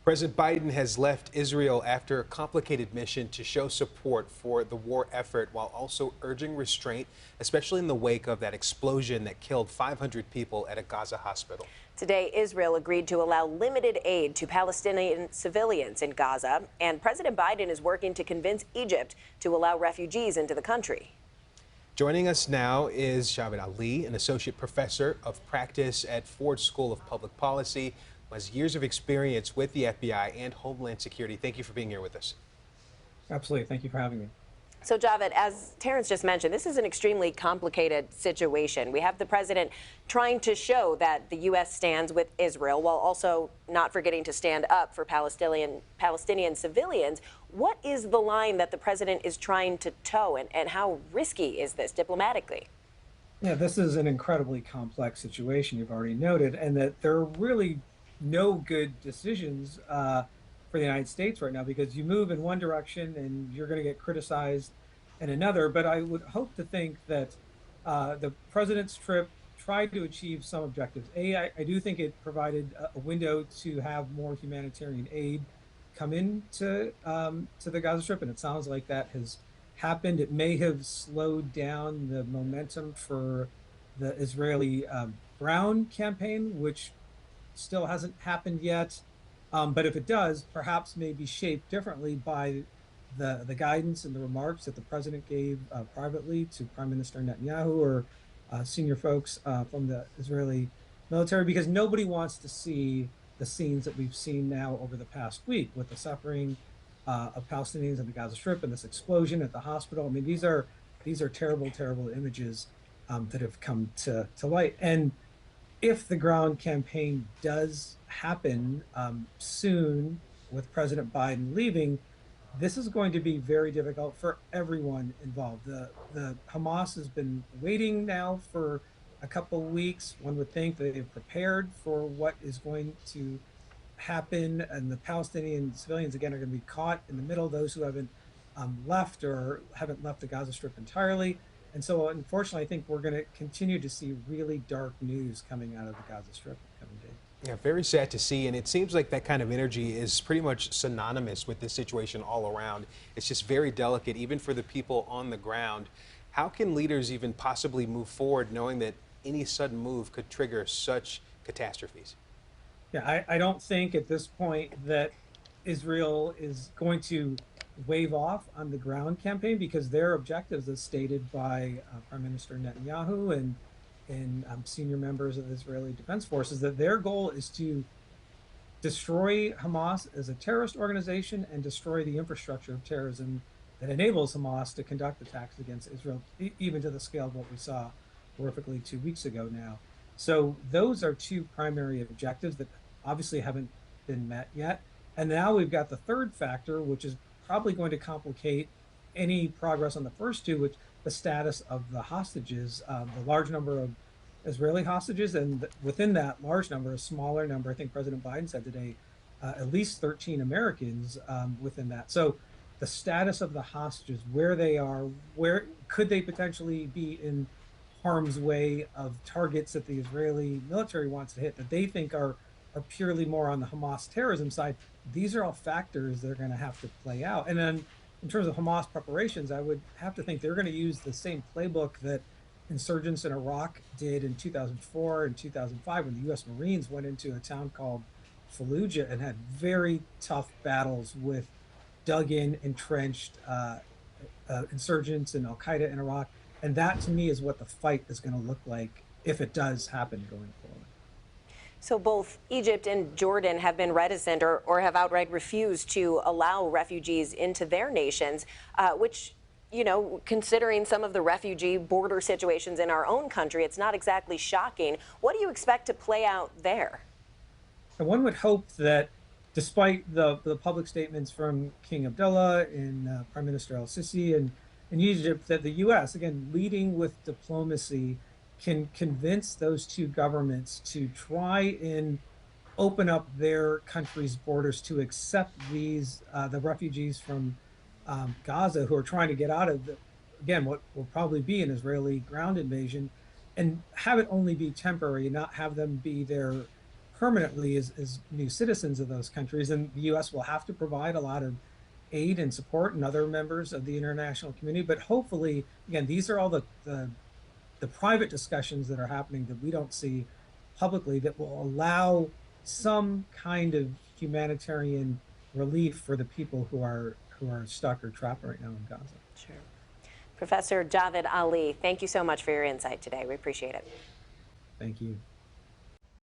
President Biden has left Israel after a complicated mission to show support for the war effort while also urging restraint, especially in the wake of that explosion that killed 500 people at a Gaza hospital. Today, Israel agreed to allow limited aid to Palestinian civilians in Gaza, and President Biden is working to convince Egypt to allow refugees into the country. Joining us now is Javed Ali, an associate professor of practice at Ford School of Public Policy, who has years of experience with the FBI and Homeland Security. Thank you for being here with us. Absolutely. Thank you for having me. So, Javed, as Terrence just mentioned, this is an extremely complicated situation. We have the president trying to show that the U.S. stands with Israel while also not forgetting to stand up for Palestinian civilians. What is the line that the president is trying to toe, and how risky is this diplomatically? Yeah, this is an incredibly complex situation, you've already noted, and that there are really no good decisions for the United States right now, because you move in one direction and you're going to get criticized in another. But I would hope to think that the president's trip tried to achieve some objectives. I do think it provided a window to have more humanitarian aid come into to the Gaza Strip, and it sounds like that has happened. It may have slowed down the momentum for the Israeli ground campaign, which still hasn't happened yet. But if it does, perhaps may be shaped differently by the guidance and the remarks that the president gave privately to Prime Minister Netanyahu or senior folks from the Israeli military, because nobody wants to see the scenes that we've seen now over the past week with the suffering of Palestinians in the Gaza Strip and this explosion at the hospital. I mean, these are terrible, terrible images that have come to light. And if the ground campaign does happen soon with President Biden leaving, this is going to be very difficult for everyone involved. The Hamas has been waiting now for a couple of weeks. One would think that they've prepared for what is going to happen, and the Palestinian civilians, again, are going to be caught in the middle, those who haven't left or haven't left the Gaza Strip entirely. And so, unfortunately, I think we're going to continue to see really dark news coming out of the Gaza Strip in the coming days. Yeah, very sad to see, and it seems like that kind of energy is pretty much synonymous with this situation all around. It's just very delicate, even for the people on the ground. How can leaders even possibly move forward knowing that any sudden move could trigger such catastrophes? Yeah, I don't think at this point that Israel is going to wave off on the ground campaign, because their objectives, as stated by Prime Minister Netanyahu and senior members of the Israeli Defense Forces, that their goal is to destroy Hamas as a terrorist organization and destroy the infrastructure of terrorism that enables Hamas to conduct attacks against Israel, even to the scale of what we saw horrifically 2 weeks ago now. So those are two primary objectives that obviously haven't been met yet. And now we've got the third factor, which is probably going to complicate any progress on the first two, which the status of the hostages, the large number of Israeli hostages, and within that large number, a smaller number, I think President Biden said today, at least 13 Americans within that. So the status of the hostages, where they are, where could they potentially be in harm's way of targets that the Israeli military wants to hit, that they think are purely more on the Hamas terrorism side. These are all factors that are going to have to play out. And then in terms of Hamas preparations, I would have to think they're going to use the same playbook that insurgents in Iraq did in 2004 and 2005, when the U.S. Marines went into a town called Fallujah and had very tough battles with dug-in, entrenched insurgents and Al-Qaeda in Iraq. And that, to me, is what the fight is going to look like if it does happen going forward. So both Egypt and Jordan have been reticent or have outright refused to allow refugees into their nations, which, you know, considering some of the refugee border situations in our own country, it's not exactly shocking. What do you expect to play out there? And one would hope that, despite the public statements from King Abdullah and Prime Minister al-Sisi and in Egypt, that the U.S., again, leading with diplomacy, can convince those two governments to try and open up their country's borders to accept these the refugees from Gaza who are trying to get out of again what will probably be an Israeli ground invasion, and have it only be temporary, not have them be there permanently as new citizens of those countries. And the U.S. will have to provide a lot of aid and support, and other members of the international community. But hopefully, again, these are all the private discussions that are happening that we don't see publicly, that will allow some kind of humanitarian relief for the people who are stuck or trapped right now in Gaza. Sure. Professor Javed Ali, thank you so much for your insight today. We appreciate it. Thank you.